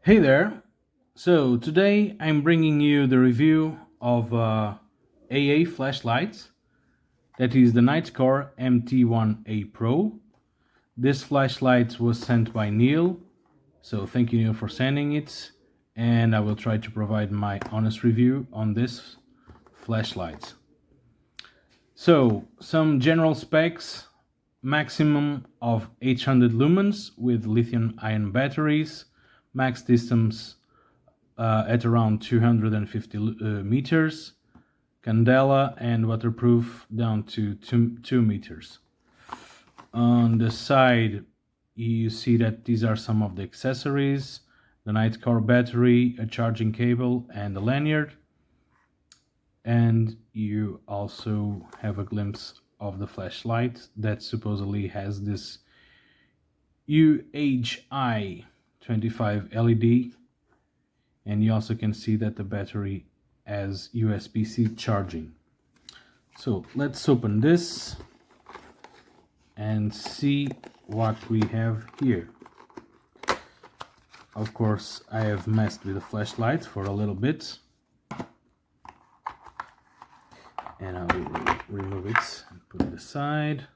Hey there! So today I'm bringing you the review of AA flashlight. That is the Nitecore MT1A Pro. This flashlight was sent by Neil, so thank you Neil for sending it, and I will try to provide my honest review on this flashlight. So some general specs: maximum of 800 lumens with lithium-ion batteries, max distance at around 250 meters, candela and waterproof down to 2 meters. On the side you see that these are some of the accessories: the Nitecore battery, a charging cable and a lanyard, and you also have a glimpse of the flashlight that supposedly has this UHI 25 LED, and you also can see that the battery has USB-C charging. So let's open this and see what we have here. Of course, I have messed with the flashlight for a little bit, and I will remove it and put it aside.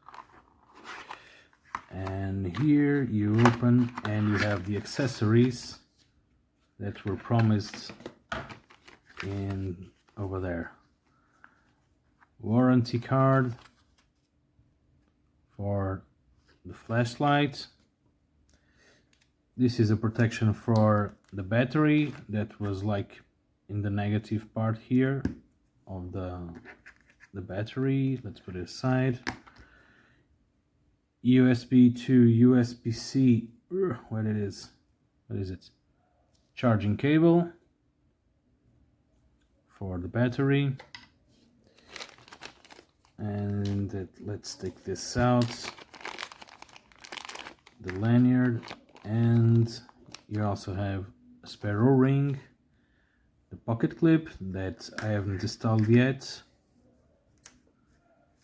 And here you open and you have the accessories that were promised in over there. Warranty card for the flashlight. This is a protection for the battery that was like in the negative part here of the battery. Let's put it aside. USB to USB-C, what is it? Charging cable for the battery. And let's take this out, the lanyard, and you also have a spare O-ring, the pocket clip that I haven't installed yet.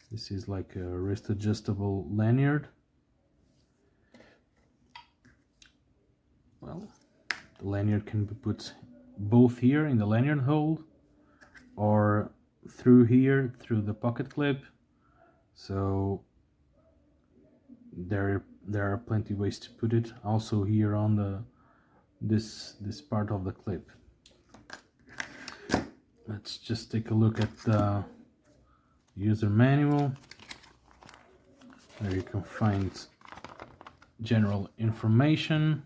This is like a wrist adjustable lanyard. Well, the lanyard can be put both here in the lanyard hole or through here through the pocket clip. So there are plenty ways to put it. Also here on this part of the clip. Let's just take a look at the user manual, where you can find general information.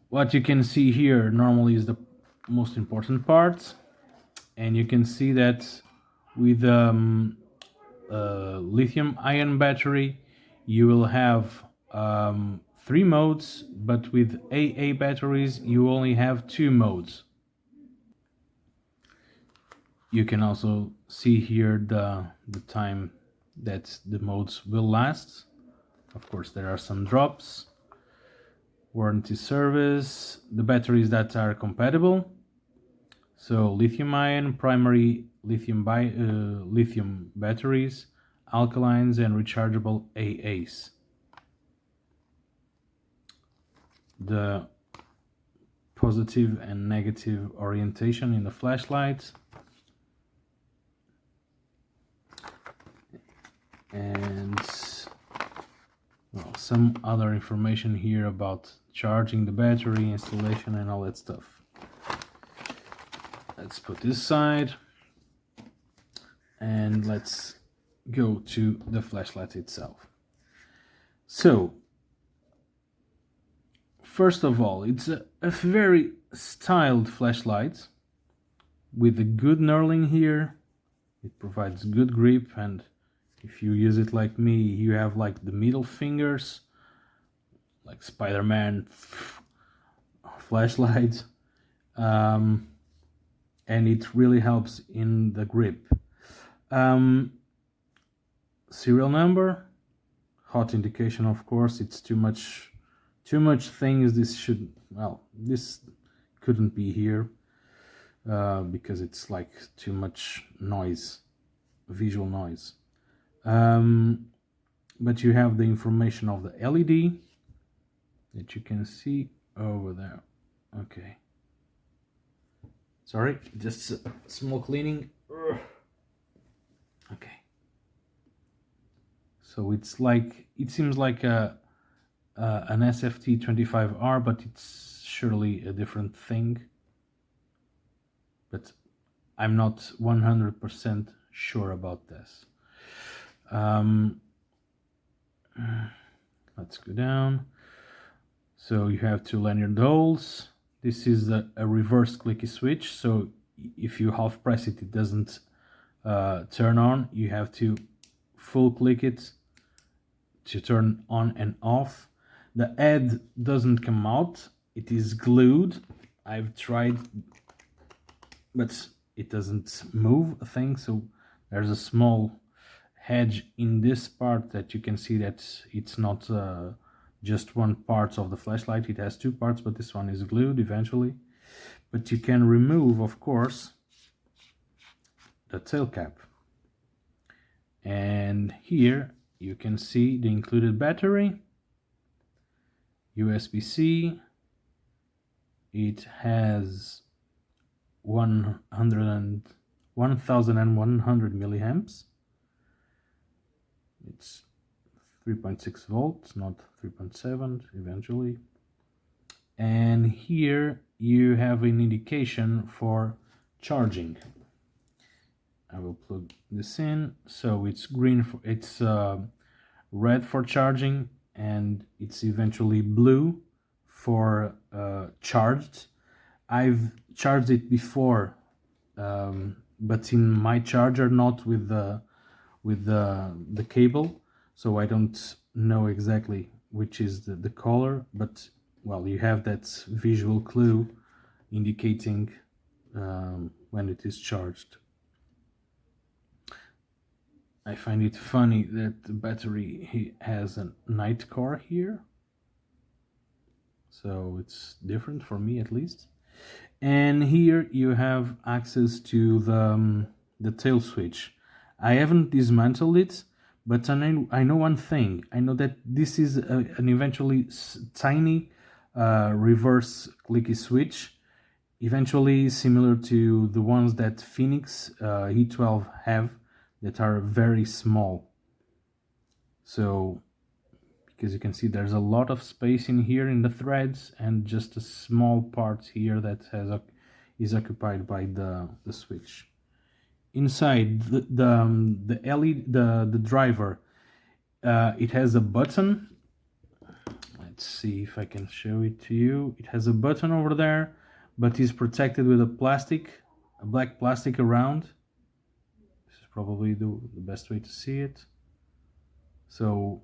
What you can see here normally is the most important part, and you can see that with lithium-ion battery you will have 3 modes, but with AA batteries you only have 2 modes. You can also see here the time that the modes will last. Of course, there are some drops. Warranty service, the batteries that are compatible. So lithium-ion, primary lithium batteries, alkalines, and rechargeable AAs. The positive and negative orientation in the flashlight. And well, some other information here about charging the battery, installation, and all that stuff. Let's put this aside and let's go to the flashlight itself. So first of all, it's a very styled flashlight with a good knurling here. It provides good grip, and if you use it like me, you have like the middle fingers, like Spider-Man flashlight, and it really helps in the grip. Serial number, hot indication, of course. It's too much things. This couldn't be here because it's like too much noise, visual noise. But you have the information of the LED that you can see over there. Okay. Sorry, just a small cleaning. Okay. So it's like, it seems like an SFT25R, but it's surely a different thing. But I'm not 100% sure about this. Let's go down. So you have two lanyard holes. This is a reverse clicky switch. So if you half press it, it doesn't turn on. You have to full click it to turn on and off. The head doesn't come out. It is glued. I've tried, but it doesn't move a thing. So there's a small hedge in this part that you can see that it's not just one part of the flashlight. It has two parts, but this one is glued eventually. But you can remove, of course, the tail cap. And here you can see the included battery, USB-C. It has 1100 milliamps. It's 3.6 volts, not 3.7 eventually. And here you have an indication for charging. I will plug this in. So it's green for, it's red for charging, and it's eventually blue for charged. I've charged it before, but in my charger, not with the cable, so I don't know exactly which is the color, but well, you have that visual clue indicating when it is charged. I find it funny that the battery has a Nitecore here, so it's different for me at least. And here you have access to the tail switch. I haven't dismantled it, but I know one thing. I know that this is an eventually tiny reverse clicky switch, eventually similar to the ones that Fenix E12 have, that are very small. So, because you can see there's a lot of space in here in the threads, and just a small part here that is occupied by the switch. Inside the LED, the driver, it has a button. Let's see if I can show it to you. It has a button over there, but is protected with a black plastic around. This is probably the best way to see it. So,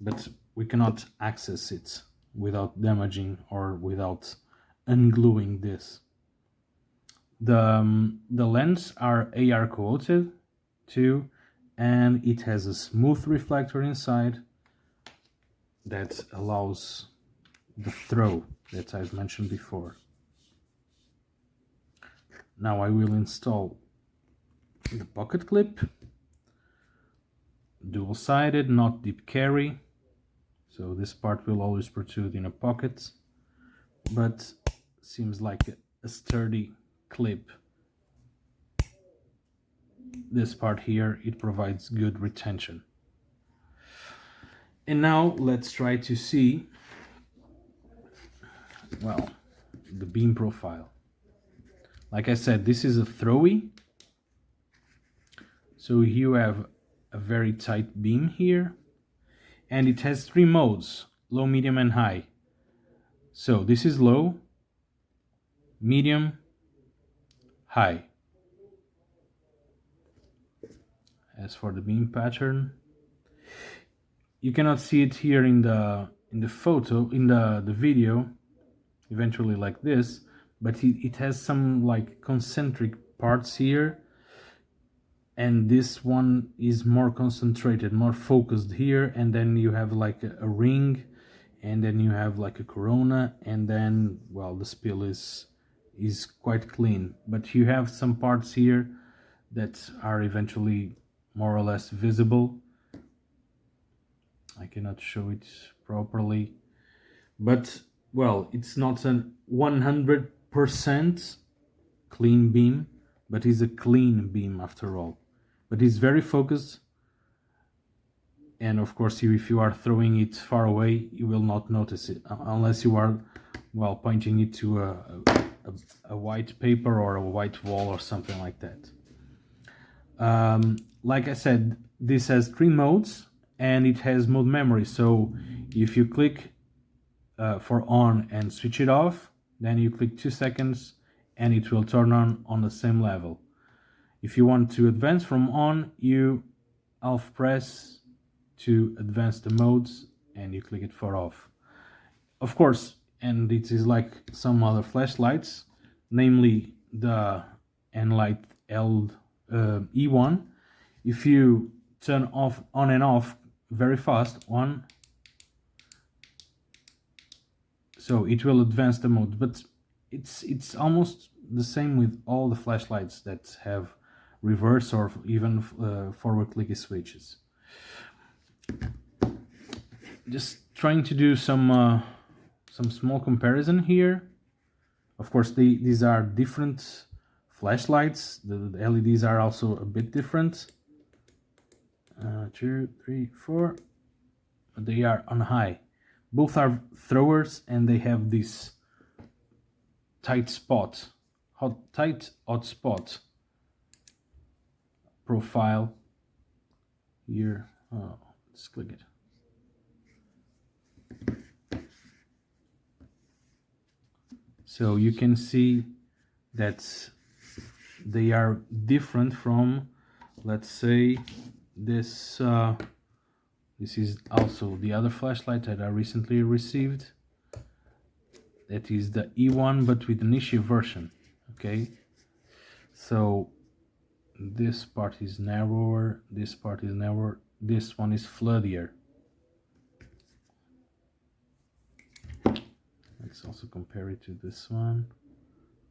but we cannot access it without damaging or without ungluing this. The lens are AR coated too, and it has a smooth reflector inside that allows the throw that I've mentioned before. Now I will install the pocket clip, dual-sided, not deep carry, so this part will always protrude in a pocket, but seems like a sturdy clip. This part here, it provides good retention. And now let's try to see, well, the beam profile. Like I said, this is a throwy, so you have a very tight beam here, and it has three modes: low, medium, and high. So this is low, medium, high. As for the beam pattern, you cannot see it here in the photo, in the video, eventually like this, but it has some like concentric parts here, and this one is more concentrated, more focused here, and then you have like a ring, and then you have like a corona, and then, well, the spill is quite clean, but you have some parts here that are eventually more or less visible. I cannot show it properly, but well, it's not a 100% clean beam, but it's a clean beam after all. But it's very focused, and of course if you are throwing it far away you will not notice it unless you are, well, pointing it to a white paper or a white wall or something like that. Like I said, this has 3 modes and it has mode memory, so if you click for on and switch it off, then you click 2 seconds and it will turn on the same level. If you want to advance from on, you half press to advance the modes and you click it for off. Of course, and it is like some other flashlights, namely the NLightD E1. If you turn off on and off very fast, on, so it will advance the mode, but it's almost the same with all the flashlights that have reverse or even forward clicky switches. Just trying to do some small comparison here. Of course, these are different flashlights. The LEDs are also a bit different. 2, 3, 4. But they are on high. Both are throwers and they have this tight hot spot profile here. Oh, let's click it. So you can see that they are different from, let's say, this. This is also the other flashlight that I recently received. That is the E1, but with an issue version. Okay, so this part is narrower, this part is narrower, this one is floodier. Let's also compare it to this one,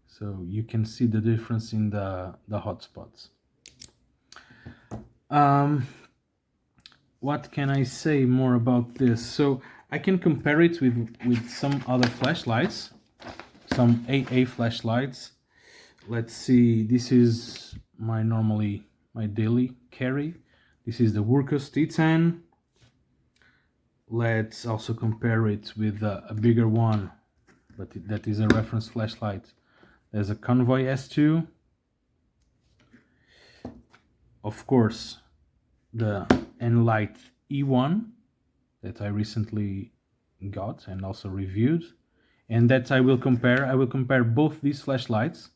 so you can see the difference in the hotspots. What can I say more about this? So I can compare it with some other flashlights, some AA flashlights. Let's see, this is my daily carry. This is the Workus T10. Let's also compare it with a bigger one, but that is a reference flashlight. There's a Convoy S2. Of course, the NLightD E1 that I recently got and also reviewed, and that I will compare. I will compare both these flashlights.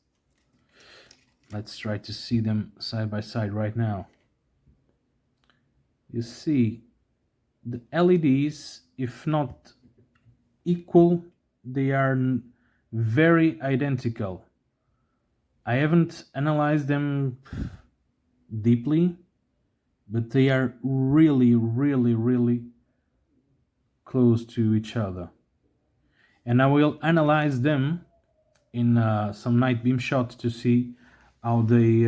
Let's try to see them side by side right now. You see the LEDs, if not equal, they are very identical. I haven't analyzed them deeply, but they are really close to each other. And I will analyze them in some night beam shots to see how they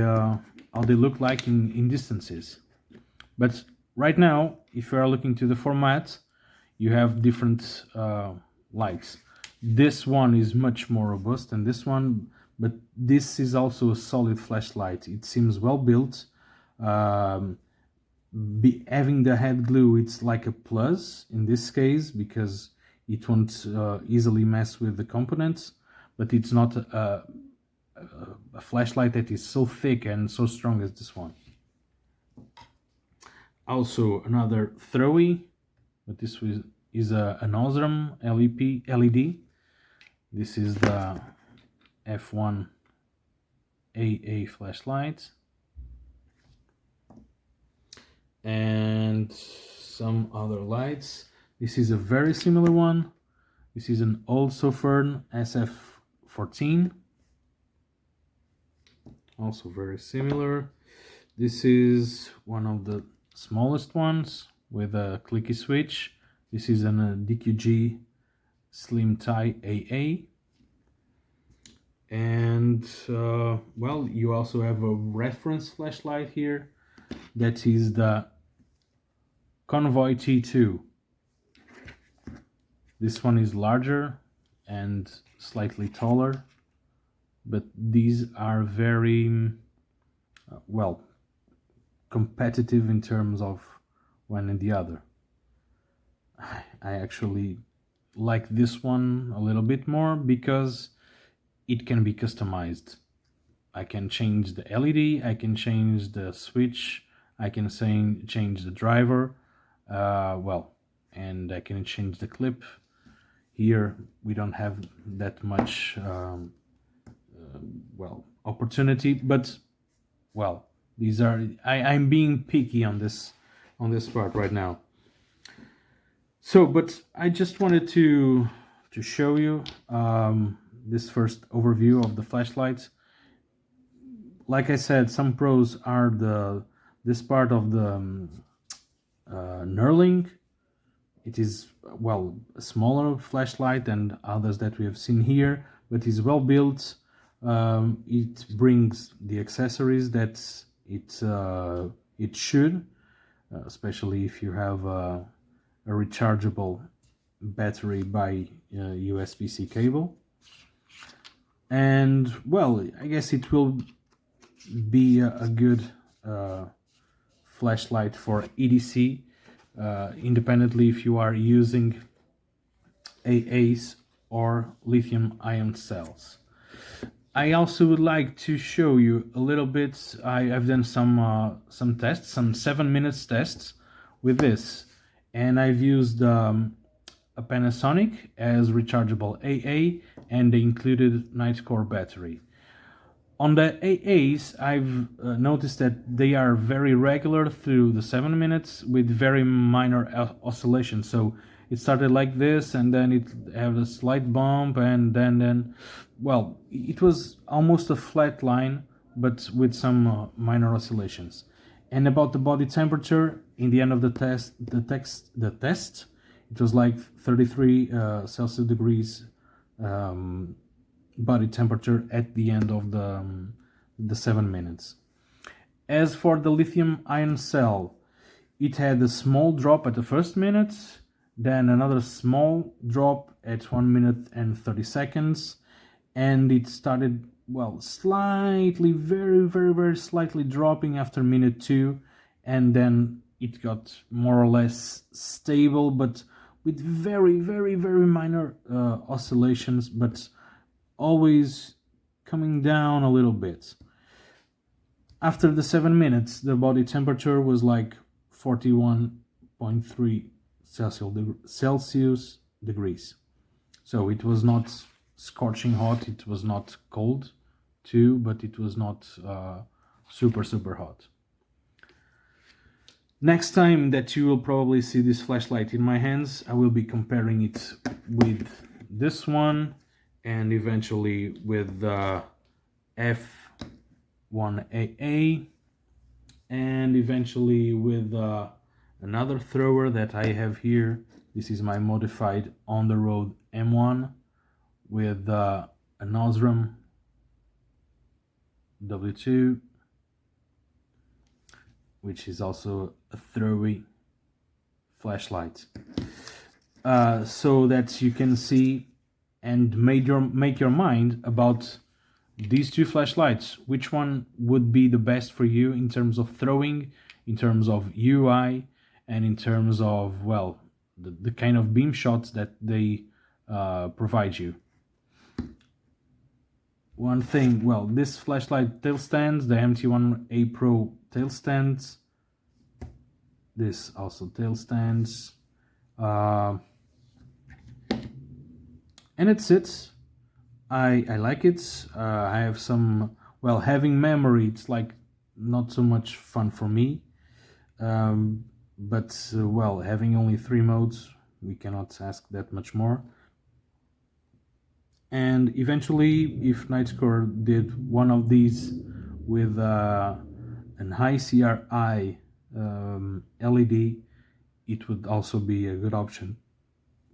look like in distances. But right now, if you are looking to the format, you have different lights. This one is much more robust than this one, but this is also a solid flashlight. It seems well built. Having the head glue, it's like a plus in this case because it won't easily mess with the components, but it's not a flashlight that is so thick and so strong as this one. Also another throwy, but this is an Osram LED. This is the F1 AA flashlight. And some other lights. This is a very similar one. This is an old Sofirn SF14. Also very similar. This is one of the smallest ones with a clicky switch. This is an DQG Slim Tie AA. And well, you also have a reference flashlight here. That is the Convoy T2. This one is larger and slightly taller, but these are very well competitive in terms of one and the other. I actually like this one a little bit more because it can be customized. I can change the LED, I can change the switch, I can change the driver, and I can change the clip. Here we don't have that much opportunity, but these are I'm being picky on this part right now. So, but I just wanted to show you this first overview of the flashlights. Like I said, some pros are this part of the knurling. It is a smaller flashlight than others that we have seen here, but is well built. It brings the accessories that it should, especially if you have a rechargeable battery by USB-C cable. And I guess it will be a good flashlight for EDC, independently if you are using AAs or lithium-ion cells. I also would like to show you a little bit. I've done some tests, some 7-minute tests with this, and I've used a Panasonic as rechargeable AA and the included Nitecore battery. On the AAs, I've noticed that they are very regular through the 7 minutes with very minor oscillations. So it started like this, and then it had a slight bump, and then it was almost a flat line, but with some minor oscillations. And about the body temperature, in the end of the test, it was like 33 Celsius degrees body temperature at the end of the 7 minutes. As for the lithium-ion cell, it had a small drop at the first minute, then another small drop at 1 minute and 30 seconds, and it started slightly, very slightly dropping after minute 2, and then it got more or less stable, but with very minor oscillations, but always coming down a little bit. After the 7 minutes, the body temperature was like 41.3 Celsius degrees. So it was not scorching hot, it was not cold too, but it was not super hot. Next time that you will probably see this flashlight in my hands, I will be comparing it with this one, and eventually with the F1AA, and eventually with another thrower that I have here. This is my modified on-the-road M1 with an Osram W2, which is also a throwy flashlight, so that you can see and make your mind about these two flashlights. Which one would be the best for you in terms of throwing, in terms of UI, and in terms of the kind of beam shots that they provide you. One thing, this flashlight tail stands, the MT1A Pro tail stands, this also tail stands, and it's it. I like it. I have some, having memory, it's like not so much fun for me, but having only 3 modes, we cannot ask that much more. And eventually, if Nitecore did one of these with an high CRI LED, it would also be a good option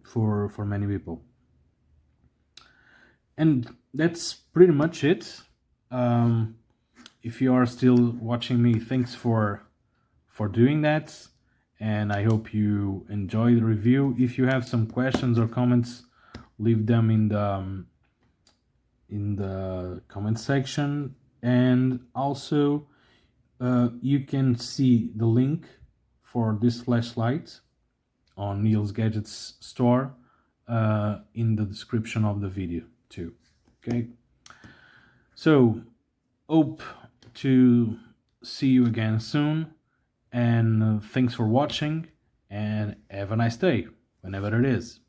for many people. And that's pretty much it. If you are still watching me, thanks for doing that. and I hope you enjoy the review. If you have some questions or comments, leave them in the comment section, and also you can see the link for this flashlight on Neil's Gadgets store in the description of the video too. Okay, so hope to see you again soon, and thanks for watching, and have a nice day whenever it is.